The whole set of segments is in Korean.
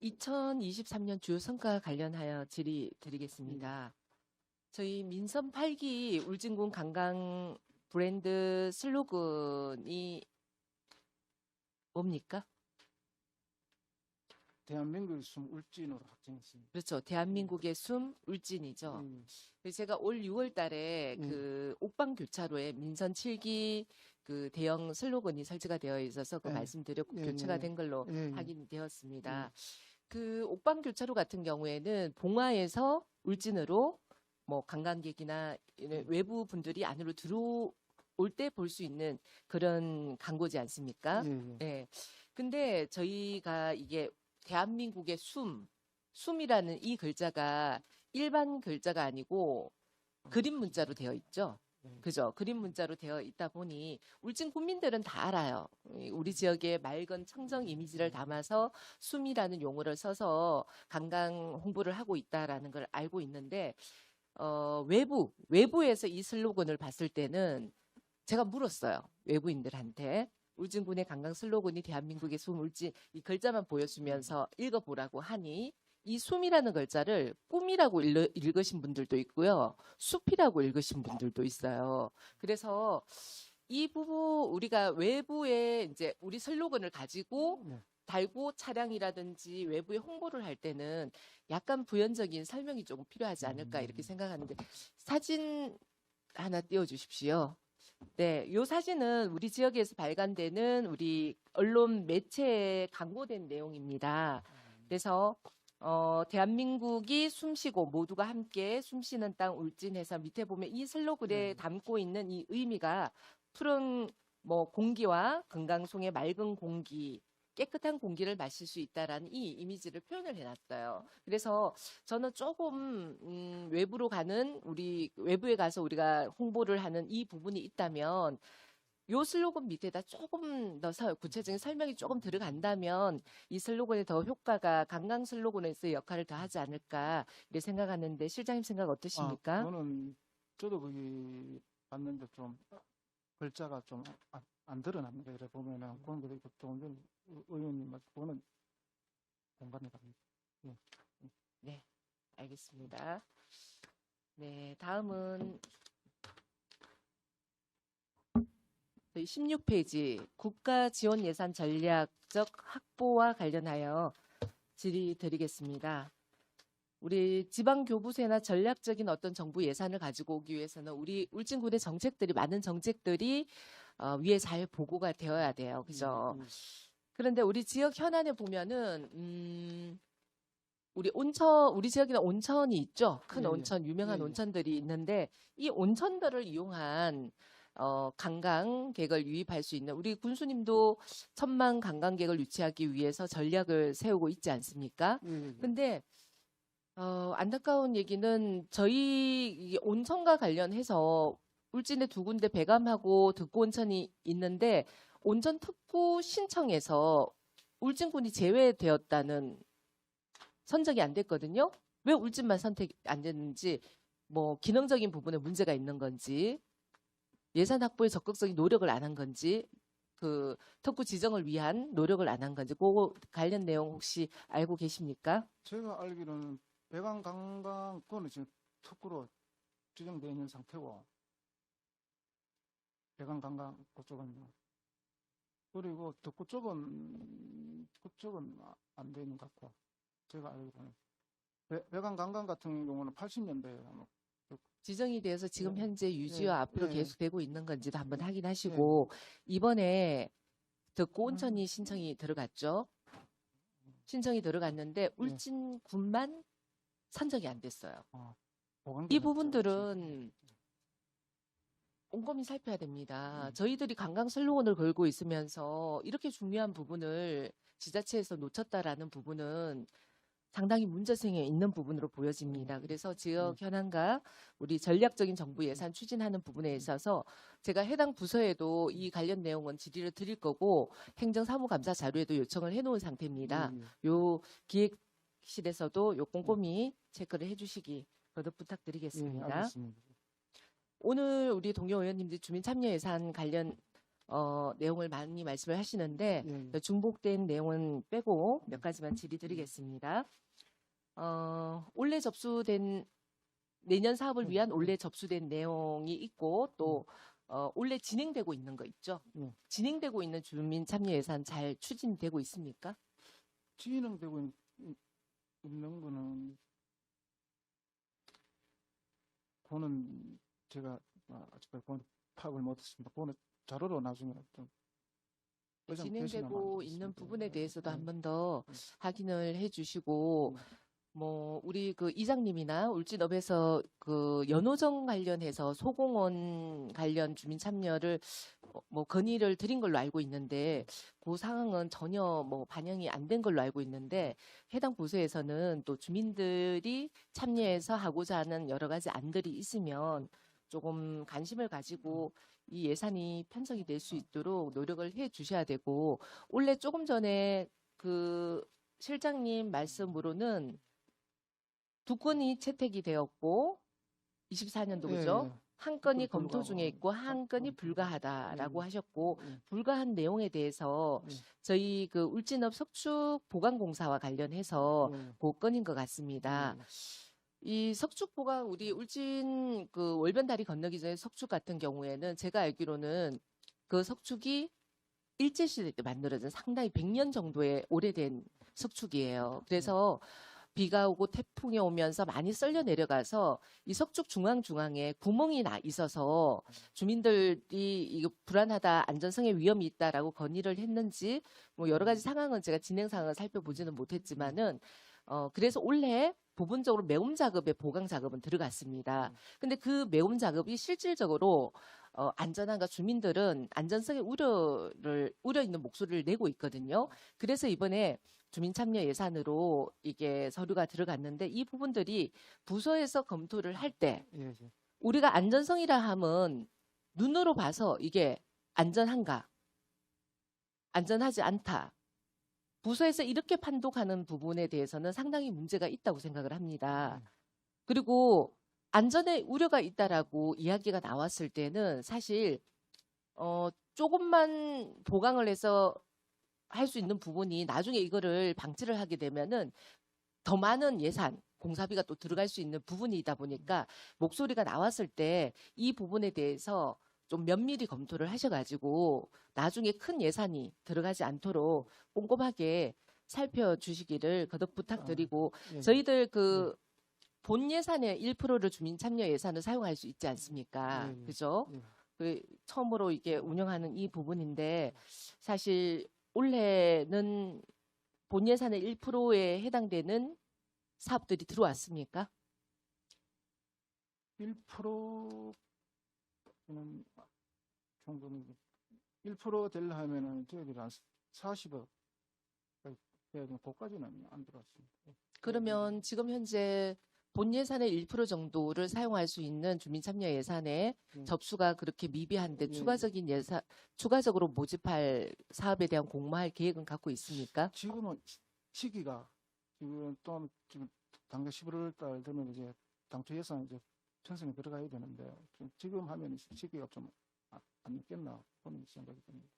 2023년 주요 성과 관련하여 질의 드리겠습니다. 저희 민선 8기 울진군 관광 브랜드 슬로건이 뭡니까? 대한민국의 숨 울진으로 확정했습니다. 그렇죠. 대한민국의 숨 울진이죠. 그래서 제가 올 6월 달에 그 옥방 교차로에 민선 7기 그 대형 슬로건이 설치가 되어 있어서 그 말씀드렸고 교체가 된 걸로 확인되었습니다. 그 옥방 교차로 같은 경우에는 봉화에서 울진으로 뭐 관광객이나 외부 분들이 안으로 들어올 때 볼 수 있는 그런 광고지 않습니까? 네. 근데 저희가 이게 대한민국의 숨이라는 이 글자가 일반 글자가 아니고 그림 문자로 되어 있죠. 그죠? 그림 문자로 되어 있다 보니 울진 국민들은 다 알아요. 우리 지역의 맑은 청정 이미지를 담아서 숨이라는 용어를 써서 관광 홍보를 하고 있다라는 걸 알고 있는데 외부에서 이 슬로건을 봤을 때는 제가 물었어요. 외부인들한테. 울진군의 관광 슬로건이 대한민국의 숨 울진 이 글자만 보여주면서 읽어보라고 하니 이 숨이라는 글자를 꿈이라고 읽으신 분들도 있고요. 숲이라고 읽으신 분들도 있어요. 그래서 이 부분 우리가 외부에 이제 우리 슬로건을 가지고 달고 차량이라든지 외부에 홍보를 할 때는 약간 부연적인 설명이 조금 필요하지 않을까 이렇게 생각하는데 사진 하나 띄워주십시오. 네, 이 사진은 우리 지역에서 발간되는 우리 언론 매체에 광고된 내용입니다. 그래서 대한민국이 숨쉬고 모두가 함께 숨쉬는 땅 울진해서 밑에 보면 이 슬로건에 담고 있는 이 의미가 푸른 뭐 공기와 금강송의 맑은 공기, 깨끗한 공기를 마실 수 있다라는 이 이미지를 표현을 해놨어요. 그래서 저는 조금 외부로 가는 우리 외부에 가서 우리가 홍보를 하는 이 부분이 있다면 요 슬로건 밑에다 조금 더 구체적인 설명이 조금 들어간다면 이 슬로건에 더 효과가 관광 슬로건에서 역할을 더 하지 않을까 이렇게 생각하는데 실장님 생각 어떠십니까? 저도 거기 봤는데 좀 글자가 좀 안 드러납니다. 이래 보면은 그런 거 조금 전 의원님 말 그거는 공감이 갑니다. 네, 알겠습니다. 네, 다음은 16페이지 국가 지원 예산 전략적 확보와 관련하여 질의 드리겠습니다. 우리 지방교부세나 전략적인 어떤 정부 예산을 가지고 오기 위해서는 우리 울진군의 정책들이 많은 정책들이 위에 잘 보고가 되어야 돼요. 그죠? 그런데 우리 지역 현안에 보면은 우리 지역에는 온천이 있죠. 큰 온천, 유명한 온천들이 있는데 이 온천들을 이용한 관광객을 유입할 수 있는 우리 군수님도 1,000만 관광객을 유치하기 위해서 전략을 세우고 있지 않습니까? 근데 안타까운 얘기는 저희 온천과 관련해서 울진에 2군데 배감하고 득고온천이 있는데 온천 특구 신청에서 울진군이 제외되었다는 선정이 안 됐거든요. 왜 울진만 선택이 안 됐는지 뭐 기능적인 부분에 문제가 있는 건지 예산 확보에 적극적인 노력을 안 한 건지 그 특구 지정을 위한 노력을 안 한 건지 그 관련 내용 혹시 알고 계십니까? 제가 알기로는 배관 관광 그거는 지금 특구로 지정되어 있는 상태고 배관 관광 그쪽은요. 그리고 덕구 쪽은 그쪽은 안 되는 것 같고 제가 알기로는 배관 관광 같은 경우는 80년대에 지정이 돼서 지금 현재 유지와 앞으로 계속되고 있는 건지도 한번 확인하시고 이번에 득고 온천이 신청이 들어갔죠. 신청이 들어갔는데 울진군만 선정이 안 됐어요. 이 부분들은 꼼꼼히 살펴야 됩니다. 저희들이 관광 슬로건을 걸고 있으면서 이렇게 중요한 부분을 지자체에서 놓쳤다라는 부분은 상당히 문제성이 있는 부분으로 보여집니다. 그래서 지역 현안과 우리 전략적인 정부 예산 추진하는 부분에 있어서 제가 해당 부서에도 이 관련 내용은 질의를 드릴 거고 행정사무감사 자료에도 요청을 해놓은 상태입니다. 요 기획실에서도 요 꼼꼼히 체크를 해주시기 거듭 부탁드리겠습니다. 알겠습니다. 오늘 우리 동료 의원님들 주민 참여 예산 관련 내용을 많이 말씀을 하시는데 예, 예. 그 중복된 내용은 빼고 몇 가지만 질의드리겠습니다. 올해 접수된 내년 사업을 위한 올해 접수된 내용이 있고 또 올해 진행되고 있는 거 있죠? 예. 진행되고 있는 주민 참여 예산 잘 추진되고 있습니까? 진행되고 있는 거는 그거는 제가 아직까지 그건 파악을 못했습니다. 그거는 자료로 나중에 좀 진행되고 있는 부분에 대해서도 한 번 더 네. 확인을 해주시고 네. 뭐 우리 그 이장님이나 울진읍에서 그 연호정 관련해서 소공원 관련 주민 참여를 뭐 건의를 드린 걸로 알고 있는데 그 상황은 전혀 뭐 반영이 안 된 걸로 알고 있는데 해당 부서에서는 또 주민들이 참여해서 하고자 하는 여러 가지 안들이 있으면 조금 관심을 가지고 이 예산이 편성이 될 수 있도록 노력을 해 주셔야 되고 원래 조금 전에 그 실장님 말씀으로는 2건이 채택이 되었고 24년도 예, 그죠? 예. 한 건이 불가하고 검토 중에 있고 한 건이 불가하다라고 예, 하셨고 예, 불가한 내용에 대해서 예, 저희 그 울진읍 석축 보강공사와 관련해서 예, 그 건인 것 같습니다. 예. 이 석축 보강 우리 울진 그 월변다리 건너기 전에 석축 같은 경우에는 제가 알기로는 그 석축이 일제시대 때 만들어진 상당히 100년 정도의 오래된 석축이에요. 그래서 비가 오고 태풍이 오면서 많이 썰려 내려가서 이 석축 중앙에 구멍이 나 있어서 주민들이 이거 불안하다, 안전성에 위험이 있다라고 건의를 했는지 뭐 여러 가지 상황은 제가 진행 상황을 살펴보지는 못했지만은 그래서 올해 부분적으로 매움 작업에 보강 작업은 들어갔습니다. 근데 그 매움 작업이 실질적으로 안전한가 주민들은 안전성에 우려 있는 목소리를 내고 있거든요. 그래서 이번에 주민 참여 예산으로 이게 서류가 들어갔는데 이 부분들이 부서에서 검토를 할 때 예, 예. 우리가 안전성이라 하면 눈으로 봐서 이게 안전한가, 안전하지 않다. 부서에서 이렇게 판독하는 부분에 대해서는 상당히 문제가 있다고 생각을 합니다. 그리고 안전에 우려가 있다라고 이야기가 나왔을 때는 사실 조금만 보강을 해서 할 수 있는 부분이 나중에 이거를 방치를 하게 되면은 더 많은 예산, 공사비가 또 들어갈 수 있는 부분이다 보니까 목소리가 나왔을 때 이 부분에 대해서 좀 면밀히 검토를 하셔가지고 나중에 큰 예산이 들어가지 않도록 꼼꼼하게 살펴주시기를 거듭 부탁드리고 예, 예. 저희들 그 본 예산의 1%를 주민 참여 예산을 사용할 수 있지 않습니까? 예, 예. 그죠? 예. 그 처음으로 이게 운영하는 이 부분인데 사실 올해는 본 예산의 1%에 해당되는 사업들이 들어왔습니까? 1%는 정도는 1% 되려 하면은 저희들이 한 40억 해야 되는 그까지는 안 들어왔습니다. 그러면 지금 현재 본 예산의 1% 정도를 사용할 수 있는 주민 참여 예산에 예. 접수가 그렇게 미비한데 예. 추가적으로 모집할 사업에 대한 공모할 계획은 갖고 있습니까? 지금은 시기가 지금 또 지금 당장 11월 달 되면 이제 당초 예산 이제 편성에 들어가야 되는데 지금 하면 시기가 좀 안 늦겠나 그런 생각이 듭니다.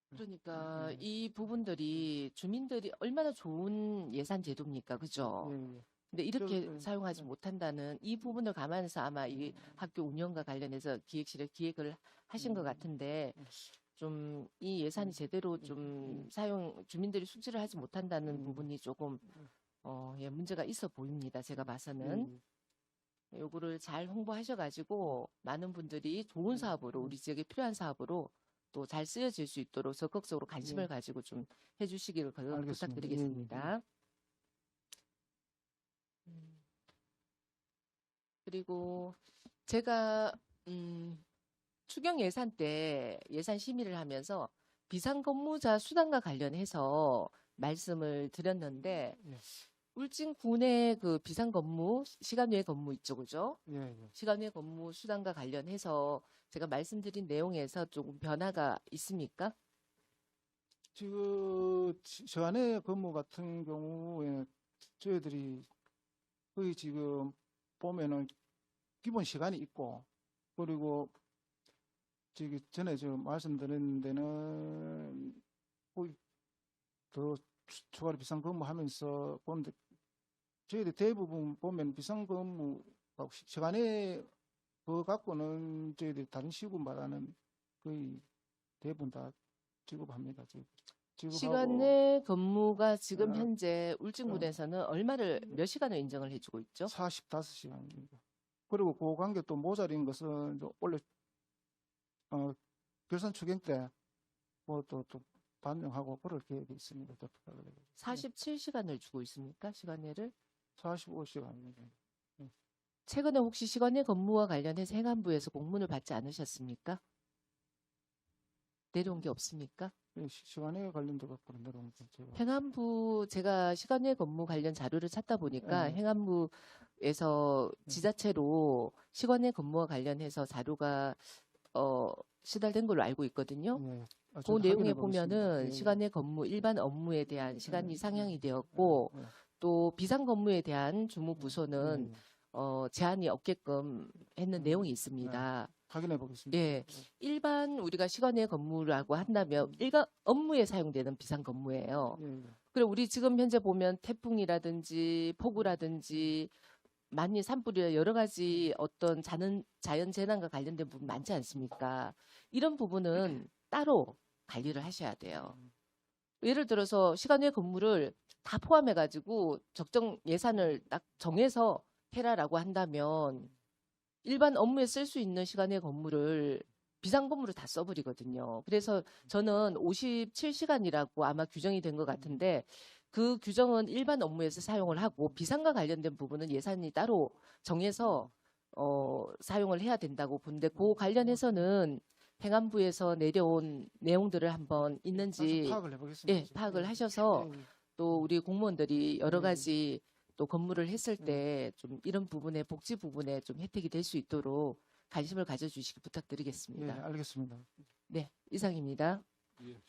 그러니까 예. 이 부분들이 주민들이 얼마나 좋은 예산 제도입니까? 그죠? 예, 예. 근데 이렇게 저, 사용하지 못한다는 이 부분을 감안해서 아마 이 학교 운영과 관련해서 기획실에 기획을 하신 것 같은데 좀 이 예산이 제대로 좀 주민들이 숙지를 하지 못한다는 부분이 조금 예, 문제가 있어 보입니다. 제가 봐서는. 요거를 잘 홍보하셔가지고 많은 분들이 좋은 사업으로 우리 지역에 필요한 사업으로 또 잘 쓰여질 수 있도록 적극적으로 관심을 가지고 좀 해주시기를 알겠습니다. 부탁드리겠습니다. 그리고 제가 추경 예산 때 예산 심의를 하면서 비상근무자 수당과 관련해서 말씀을 드렸는데 예. 울진군의 그 비상근무 시간 외 근무 있죠, 그죠? 예, 예. 시간 외 근무 수당과 관련해서 제가 말씀드린 내용에서 조금 변화가 있습니까? 지금 저 안에 근무 같은 경우에 저희들이 거의 지금 보면은 기본 시간이 있고 그리고 저기 전에 지금 말씀드린 데는 거의 더 추가로 비상근무하면서 보는데 저희들 대부분 보면 비상근무 시간에 그거 갖고는 저희들 다른 시급보다는 거의 대부분 다 지급합니다. 지급하고 시간 내 근무가 지금 어, 현재 울진군에서는 얼마를 몇 시간을 인정을 해주고 있죠? 45시간입니다. 그리고 그 관계 또 모자린 것은 이제 원래 결산 추경 때 뭐 또 반영하고 그럴 계획이 있습니다. 47시간을 주고 있습니까? 시간내를? 45시간입니다. 최근에 혹시 시간내 근무와 관련해서 행안부에서 공문을 받지 않으셨습니까? 내려온 게 없습니까? 시간에 관련돼 갖고 내려온 거 제가 행안부 제가 시간내 근무 관련 자료를 찾다 보니까 네. 행안부에서 지자체로 시간내 근무와 관련해서 자료가 시달된 걸로 알고 있거든요. 예, 그 저도 내용에 확인해 보겠습니다. 보면은 예, 시간내 근무 일반 업무에 대한 시간이 상향이 되었고 예, 또 비상 근무에 대한 주무 부서는 예, 제한이 없게끔 했는 음, 내용이 있습니다. 확인해 보겠습니다. 예, 일반 우리가 시간내 근무라고 한다면 일반 업무에 사용되는 비상 근무예요. 예, 그리고 우리 지금 현재 보면 태풍이라든지 폭우라든지 만리 산불이나 여러 가지 어떤 자연 재난과 관련된 부분 많지 않습니까? 이런 부분은 따로 관리를 하셔야 돼요. 예를 들어서 시간 외 근무를 다 포함해 가지고 적정 예산을 딱 정해서 해라라고 한다면 일반 업무에 쓸 수 있는 시간 외 근무를 비상 근무로 다 써버리거든요. 그래서 저는 57시간이라고 아마 규정이 된 것 같은데 그 규정은 일반 업무에서 사용을 하고 비상과 관련된 부분은 예산이 따로 정해서 사용을 해야 된다고 보는데 그 관련해서는 행안부에서 내려온 내용들을 한번 다시 있는지 파악을 해보겠습니다. 예, 파악을 하셔서 또 우리 공무원들이 여러 예. 가지 또 근무를 했을 예. 때 좀 이런 부분에 복지 부분에 좀 혜택이 될 수 있도록 관심을 가져주시기 예, 부탁드리겠습니다. 알겠습니다. 네, 이상입니다. 예,